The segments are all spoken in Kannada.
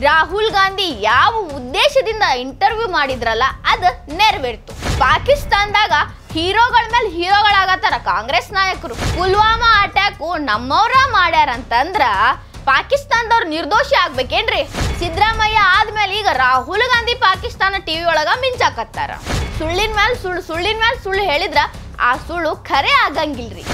ರಾಹುಲ್ ಗಾಂಧಿ ಯಾವ ಉದ್ದೇಶದಿಂದ ಇಂಟರ್ವ್ಯೂ ಮಾಡಿದ್ರಲ್ಲ ಅದು ನೆರವೇರ್ತು. ಪಾಕಿಸ್ತಾನದಾಗ ಹೀರೋಗಳ ಮೇಲೆ ಹೀರೋಗಳಾಗತ್ತಾರ ಕಾಂಗ್ರೆಸ್ ನಾಯಕರು. ಪುಲ್ವಾಮಾ ಅಟ್ಯಾಕು ನಮ್ಮವ್ರ ಮಾಡ್ಯಾರಂತಂದ್ರ ಪಾಕಿಸ್ತಾನದವ್ರು ನಿರ್ದೋಷಿ ಆಗ್ಬೇಕೇನ್ರಿ? ಸಿದ್ದರಾಮಯ್ಯ ಆದ್ಮೇಲೆ ಈಗ ರಾಹುಲ್ ಗಾಂಧಿ ಪಾಕಿಸ್ತಾನ ಟಿವಿ ಒಳಗ ಮಿಂಚಾಕತ್ತಾರ. ಸುಳ್ಳಿನ ಮೇಲೆ ಸುಳ್ಳು ಹೇಳಿದ್ರ ಆ ಸುಳ್ಳು ಖರೆ ಆಗಂಗಿಲ್ರಿ.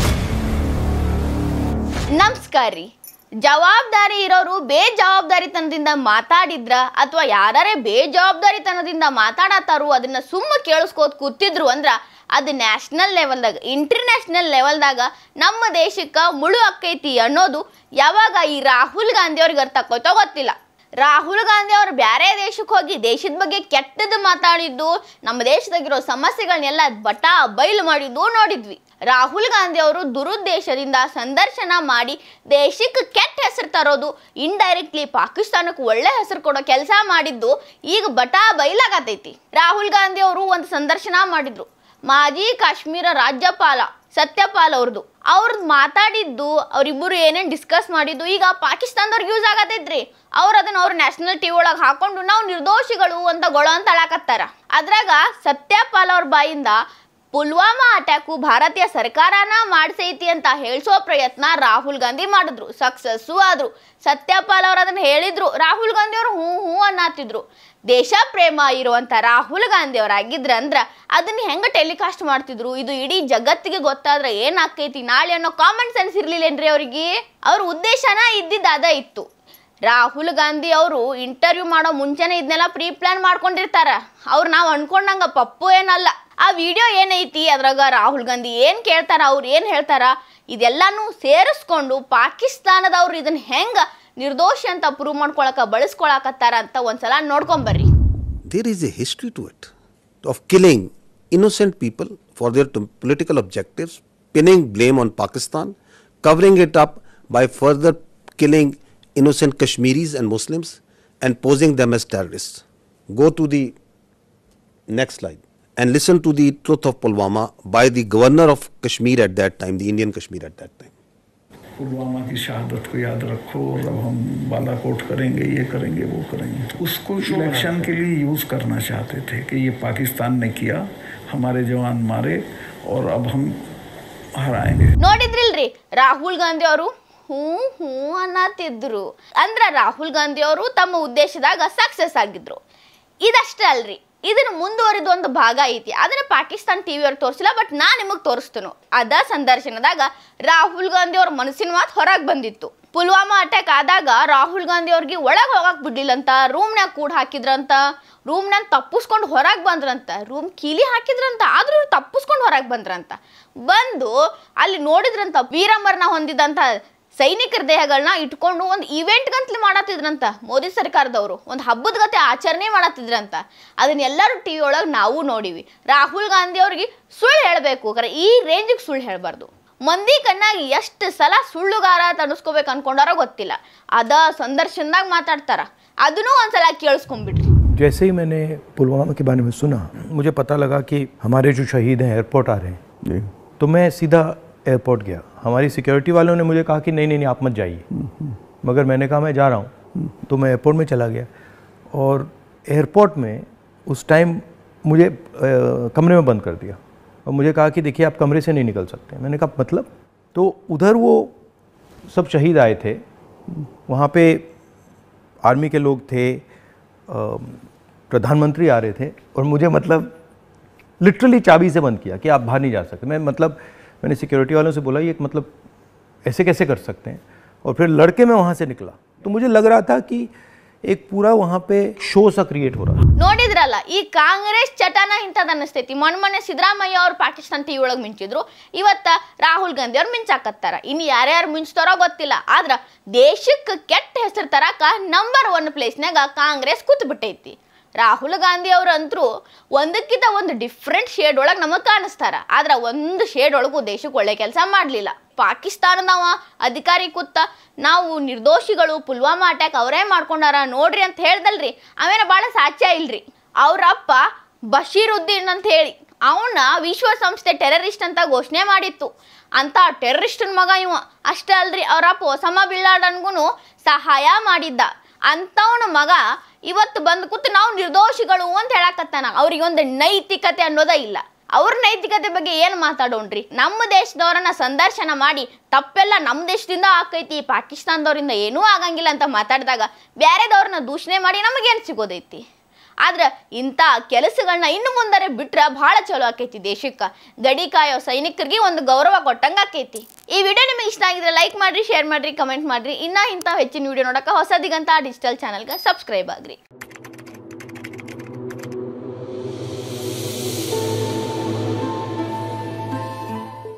ನಮಸ್ಕಾರ ರೀ. ಜವಾಬ್ದಾರಿ ಇರೋರು ಬೇಜವಾಬ್ದಾರಿತನದಿಂದ ಮಾತಾಡಿದ್ರ ಅಥವಾ ಯಾರೇ ಬೇಜವಾಬ್ದಾರಿತನದಿಂದ ಮಾತಾಡತ್ತಾರು ಅದನ್ನ ಸುಮ್ಮ ಕೇಳಿಸ್ಕೋತ ಕೂತಿದ್ರು ಅಂದ್ರ ಅದು ನ್ಯಾಷನಲ್ ಲೆವೆಲ್ದಾಗ ಇಂಟರ್ನ್ಯಾಷನಲ್ ಲೆವೆಲ್ದಾಗ ನಮ್ಮ ದೇಶಕ್ಕೆ ಮುಳು ಅಕ್ಕೈತಿ ಅನ್ನೋದು ಯಾವಾಗ ಈ ರಾಹುಲ್ ಗಾಂಧಿ ಅವ್ರಿಗೆ ಅರ್ಥ ಆಗೋಯ್ತೋ ಗೊತ್ತಿಲ್ಲ. ರಾಹುಲ್ ಗಾಂಧಿ ಅವರು ಬೇರೆ ದೇಶಕ್ಕೆ ಹೋಗಿ ದೇಶದ ಬಗ್ಗೆ ಕೆಟ್ಟದ್ದು ಮಾತಾಡಿದ್ದು, ನಮ್ಮ ದೇಶದಾಗಿರೋ ಸಮಸ್ಯೆಗಳನ್ನೆಲ್ಲ ಬಟಾ ಬಯಲು ಮಾಡಿದ್ದು ನೋಡಿದ್ವಿ. ರಾಹುಲ್ ಗಾಂಧಿ ಅವರು ದುರುದ್ದೇಶದಿಂದ ಸಂದರ್ಶನ ಮಾಡಿ ದೇಶಕ್ಕೆ ಕೆಟ್ಟ ಹೆಸರು ತರೋದು, ಇಂಡೈರೆಕ್ಟ್ಲಿ ಪಾಕಿಸ್ತಾನಕ್ಕೆ ಒಳ್ಳೆ ಹೆಸರು ಕೊಡೋ ಕೆಲಸ ಮಾಡಿದ್ದು ಈಗ ಬಟಾ ಬಯಲಾಗತೈತಿ. ರಾಹುಲ್ ಗಾಂಧಿ ಅವರು ಒಂದು ಸಂದರ್ಶನ ಮಾಡಿದ್ರು. ಮಾಜಿ ಕಾಶ್ಮೀರ ರಾಜ್ಯಪಾಲ ಸತ್ಯಪಾಲ್ ಅವ್ರದ್ದು ಮಾತಾಡಿದ್ದು, ಅವರಿಬ್ಬರು ಏನೇನು ಡಿಸ್ಕಸ್ ಮಾಡಿದ್ದು ಈಗ ಪಾಕಿಸ್ತಾನದವ್ರಿಗೆ ಯೂಸ್ ಆಗತೈತ್ರಿ. ಅದನ್ನ ಅವ್ರ ನ್ಯಾಷನಲ್ ಟಿವಿ ಒಳಗೆ ಹಾಕೊಂಡು ನಾವು ನಿರ್ದೋಷಿಗಳು ಅಂತ ಗೊಳ ಅಂತ ಅಳಕತ್ತಾರ. ಅದ್ರಾಗ ಸತ್ಯಪಾಲ್ ಅವ್ರ ಬಾಯಿಂದ ಪುಲ್ವಾಮಾ ಅಟ್ಯಾಕು ಭಾರತೀಯ ಸರ್ಕಾರನ ಮಾಡಿಸೈತಿ ಅಂತ ಹೇಳಿಸೋ ಪ್ರಯತ್ನ ರಾಹುಲ್ ಗಾಂಧಿ ಮಾಡಿದ್ರು. ಸಕ್ಸಸ್ಸು ಆದ್ರು. ಸತ್ಯಪಾಲ್ ಅವ್ರು ಅದನ್ನ ಹೇಳಿದ್ರು. ರಾಹುಲ್ ಗಾಂಧಿ ಅವರು ಹೂ ಅನ್ನತ್ತಿದ್ರು. ದೇಶ ಪ್ರೇಮ ಇರುವಂತ ರಾಹುಲ್ ಗಾಂಧಿ ಅವರಾಗಿದ್ರಂದ್ರ ಅದನ್ನ ಹೆಂಗ ಟೆಲಿಕಾಸ್ಟ್ ಮಾಡ್ತಿದ್ರು, ಇದು ಇಡೀ ಜಗತ್ತಿಗೆ ಗೊತ್ತಾದ್ರೆ ಏನಾಕೈತಿ ನಾಳೆ ಅನ್ನೋ ಕಾಮನ್ ಸೆನ್ಸ್ ಇರ್ಲಿಲ್ಲೇನ್ರಿ ಅವ್ರಿಗೆ? ಅವ್ರ ಉದ್ದೇಶನ ಅದ ಇತ್ತು. ರಾಹುಲ್ ಗಾಂಧಿ ಅವರು ಇಂಟರ್ವ್ಯೂ ಮಾಡೋ ಮುಂಚೆನೆ ಇದನ್ನೆಲ್ಲ ಪ್ರೀ ಪ್ಲಾನ್ ಮಾಡ್ಕೊಂಡಿರ್ತಾರ. ನಾವು ಅನ್ಕೊಂಡಂಗ ಪಪ್ಪು ಏನಲ್ಲ. ಆ ವಿಡಿಯೋ ಏನೈತಿ ಅದ್ರಾಗ ರಾಹುಲ್ ಗಾಂಧಿ ಏನ್ ಕೇಳ್ತಾರ, ಅವ್ರು ಏನ್ ಹೇಳ್ತಾರ, ಇದೆಲ್ಲಾನು ಸೇರಿಸ್ಕೊಂಡು ಪಾಕಿಸ್ತಾನದವ್ರು ಇದನ್ನ ಹೆಂಗ ನಿರ್ದೋಷಿ ಅಂತ ಪ್ರೂವ್ ಮಾಡ್ಕೊಳಕ ಬಳಸ್ಕೊಳಕತ್ತಾರ ಅಂತ ಒಂದ್ಸಲ ನೋಡ್ಕೊಂಬರ್ರಿ. There is a history to it of killing innocent people for their political objectives, pinning blame on Pakistan, covering it up by further killing innocent Kashmiris and Muslims and posing them as terrorists. Go to the next slide and listen to the truth of Pulwama by the governor of Kashmir at that time, the Indian Kashmir at that time. Pulwama की शहादत को याद रखो और अब हम बालाकोट करेंगे, ये करेंगे, वो करेंगे. उसको इलेक्शन के लिए यूज़ करना चाहते थे कि ये पाकिस्तान ने किया, हमारे जवान मारे और अब हम हराएंगे. ನೋಡಿದ್ರಿಲ್ರಿ ರಾಹುಲ್ ಗಾಂಧಿ ಅವರು ಹೂ ಅನ್ನತ್ತಿದ್ರು. ಅಂದ್ರ ರಾಹುಲ್ ಗಾಂಧಿ ಅವರು ತಮ್ಮ ಉದ್ದೇಶದಾಗ ಸಕ್ಸಸ್ ಆಗಿದ್ರು. ಇದಷ್ಟೇ ಅಲ್ರಿ, ಇದನ್ನ ಮುಂದುವರಿದ ಒಂದು ಭಾಗ ಐತಿ. ಅದನ್ನ ಪಾಕಿಸ್ತಾನ ಟಿವಿ ಅವ್ರಿಗೆ ತೋರಿಸಿಲ್ಲ, ಬಟ್ ನಾ ನಿಮಗೆ ತೋರಿಸ್ತೇನೆ. ಅದ ಸಂದರ್ಶನದಾಗ ರಾಹುಲ್ ಗಾಂಧಿ ಅವ್ರ ಮನಸ್ಸಿನ ಮಾತು ಹೊರಗೆ ಬಂದಿತ್ತು. ಪುಲ್ವಾಮಾ ಅಟ್ಯಾಕ್ ಆದಾಗ ರಾಹುಲ್ ಗಾಂಧಿ ಅವ್ರಿಗೆ ಒಳಗೆ ಹೋಗಕ್ ಬಿಡ್ಲಿಲ್ಲಂತ, ರೂಮ್ನಾಗ ಕೂಡ ಹಾಕಿದ್ರಂತ, ರೂಮ್ನಾಗ ತಪ್ಪಿಸ್ಕೊಂಡು ಹೊರಗೆ ಬಂದ್ರಂತ, ರೂಮ್ ಕೀಲಿ ಹಾಕಿದ್ರಂತ, ಆದ್ರೂ ತಪ್ಪಿಸ್ಕೊಂಡು ಹೊರಗೆ ಬಂದು ಅಲ್ಲಿ ನೋಡಿದ್ರಂತ ವೀರಮರಣ ಹೊಂದಿದಂತ ಸೈನಿಕರ ದೇಹಗಳನ್ನ ಇಟ್ಕೊಂಡು ಒಂದು ಇವೆಂಟ್ ಗಂತಲಿ ಮಾಡತ್ತಿದ್ರಂತ. ಮೋದಿ ಸರ್ಕಾರದವರು ಒಂದು ಹಬ್ಬದ ಗತೆ ಆಚರಣೆ ಮಾಡತ್ತಿದ್ರಂತ. ಅದನ್ನೆಲ್ಲರೂ ಟಿವಿ ಒಳಗೆ ನಾವು ನೋಡಿವಿ. ರಾಹುಲ್ ಗಾಂಧಿ ಅವ್ರಿಗೆ ಸುಳ್ಳು ಹೇಳಬೇಕು, ಈ ರೇಂಜಿಗೆ ಸುಳ್ಳು ಹೇಳಬಾರ್ದು. ಮಂದಿ ಕಣ್ಣಾಗಿ ಎಷ್ಟು ಸಲ ಸುಳ್ಳುಗಾರ ತನಿಸ್ಕೋಬೇಕು ಅನ್ಕೊಂಡಾರೋ ಗೊತ್ತಿಲ್ಲ. ಅದ ಸಂದರ್ಶನದಾಗ ಮಾತಾಡ್ತಾರ. ಅದನ್ನೂ ಒಂದ್ಸಲ ಕೇಳಿಸ್ಕೊಂಡ್ಬಿಡ್ರಿ. जैसे ही मैंने पुलवामा के बारे में सुना, मुझे पता लगा कि हमारे जो शहीद हैं एयरपोर्ट आ रहे हैं, तो मैं सीधा एयरपोर्ट गया. हमारी सिक्योरिटी वालों ने मुझे कहा कि नहीं आप मत जाइए, मगर मैंने कहा मैं जा रहा हूँ. तो मैं एयरपोर्ट में चला गया और एयरपोर्ट में उस टाइम मुझे कमरे में बंद कर दिया और मुझे कहा कि देखिए आप कमरे से नहीं निकल सकते. मैंने कहा मतलब? तो उधर वो सब शहीद आए थे, वहाँ पे आर्मी के लोग थे, प्रधानमंत्री आ रहे थे और मुझे मतलब लिटरली चाबी से बंद किया कि आप बाहर नहीं जा सकते. मैंने सिक्योरिटी वालों से बोला ये मतलब ऐसे कैसे कर सकते हैं, और फिर लड़के मैं वहाँ से निकला. तो मुझे लग रहा था कि एक पूरा वहाँ पे शो सा क्रिएट हो रहा. ನೋಡಿದ್ರಲ್ಲ, ಈ ಕಾಂಗ್ರೆಸ್ ಚಟನ ಇಂಥದ್ದು ಅನ್ನಿಸ್ತೈತಿ. ಮೊನ್ನೆ ಸಿದ್ದರಾಮಯ್ಯ ಅವ್ರು ಪಾಕಿಸ್ತಾನ ಟಿವಿ ಒಳಗೆ ಮಿಂಚಿದ್ರು, ಇವತ್ತ ರಾಹುಲ್ ಗಾಂಧಿ ಅವ್ರು ಮಿಂಚಾಕತ್ತಾರ. ಇನ್ನು ಯಾರ್ಯಾರು ಮಿಂಚ್ತಾರೋ ಗೊತ್ತಿಲ್ಲ. ಆದ್ರ ದೇಶಕ್ಕೆ ಕೆಟ್ಟ ಹೆಸರು ತರಕ ನಂಬರ್ 1 ಪ್ಲೇಸ್ನಾಗ ಕಾಂಗ್ರೆಸ್ ಕೂತ್ಬಿಟ್ಟೈತಿ. ರಾಹುಲ್ ಗಾಂಧಿ ಅವರಂತರೂ ಒಂದಕ್ಕಿಂತ ಒಂದು ಡಿಫ್ರೆಂಟ್ ಶೇಡ್ ಒಳಗೆ ನಮಗೆ ಕಾಣಿಸ್ತಾರ. ಆದ್ರೆ ಒಂದು ಶೇಡ್ ಒಳಗೂ ದೇಶಕ್ಕೆ ಒಳ್ಳೆ ಕೆಲಸ ಮಾಡಲಿಲ್ಲ. ಪಾಕಿಸ್ತಾನದವ ಅಧಿಕಾರಿ ಕೂತ ನಾವು ನಿರ್ದೋಷಿಗಳು, ಪುಲ್ವಾಮಾ ಅಟ್ಯಾಕ್ ಅವರೇ ಮಾಡ್ಕೊಂಡಾರ ನೋಡ್ರಿ ಅಂತ ಹೇಳ್ದಲ್ರಿ, ಅವೇನ ಭಾಳ ಸಾಧ್ಯ ಇಲ್ರಿ. ಅವರಪ್ಪ ಬಶೀರುದ್ದೀನ್ ಅಂತ ಹೇಳಿ ಅವನ್ನ ವಿಶ್ವಸಂಸ್ಥೆ ಟೆರರಿಸ್ಟ್ ಅಂತ ಘೋಷಣೆ ಮಾಡಿತ್ತು. ಅಂತ ಟೆರರಿಸ್ಟನ್ ಮಗ ಇವ. ಅಷ್ಟೇ ಅಲ್ರಿ, ಅವರಪ್ಪ ಒಸಾಮಾ ಬಿನ್ ಲಾಡೆನ್ಗೂ ಸಹಾಯ ಮಾಡಿದ್ದ. ಅಂತವನ ಮಗ ಇವತ್ತು ಬಂದು ಕೂತು ನಾವು ನಿರ್ದೋಷಿಗಳು ಅಂತ ಹೇಳಕತ್ತಾನ. ಅವ್ರಿಗೊಂದು ನೈತಿಕತೆ ಅನ್ನೋದೇ ಇಲ್ಲ. ಅವ್ರ ನೈತಿಕತೆ ಬಗ್ಗೆ ಏನು ಮಾತಾಡೋಣ್ರಿ? ನಮ್ಮ ದೇಶದವ್ರನ್ನ ಸಂದರ್ಶನ ಮಾಡಿ ತಪ್ಪೆಲ್ಲ ನಮ್ಮ ದೇಶದಿಂದ ಆಕೈತಿ, ಪಾಕಿಸ್ತಾನದವ್ರಿಂದ ಏನೂ ಆಗಂಗಿಲ್ಲ ಅಂತ ಮಾತಾಡಿದಾಗ ಬೇರೆದವ್ರನ್ನ ದೂಷಣೆ ಮಾಡಿ ನಮಗೇನು ಸಿಗೋದೈತಿ? ಆದ್ರೆ ಇಂಥ ಕೆಲಸಗಳನ್ನ ಇನ್ನು ಮುಂದರೆ ಬಿಟ್ರೆ ಭಾಳ ಚಲೋ ಆಕೈತಿ. ದೇಶಕ್ಕೆ ಗಡಿ ಕಾಯೋ ಸೈನಿಕರಿಗೆ ಒಂದು ಗೌರವ ಕೊಟ್ಟಂಗೆ ಆಕೈತಿ. ಈ ವಿಡಿಯೋ ನಿಮಗೆ ಇಷ್ಟ ಆಗಿದ್ರೆ ಲೈಕ್ ಮಾಡಿರಿ, ಶೇರ್ ಮಾಡಿರಿ, ಕಮೆಂಟ್ ಮಾಡಿರಿ. ಇನ್ನೂ ಇಂಥ ಹೆಚ್ಚಿನ ವಿಡಿಯೋ ನೋಡೋಕೆ ಹೊಸ ದಿಗಂತ ಡಿಜಿಟಲ್ ಚಾನಲ್ಗೆ ಸಬ್ಸ್ಕ್ರೈಬ್ ಆಗ್ರಿ.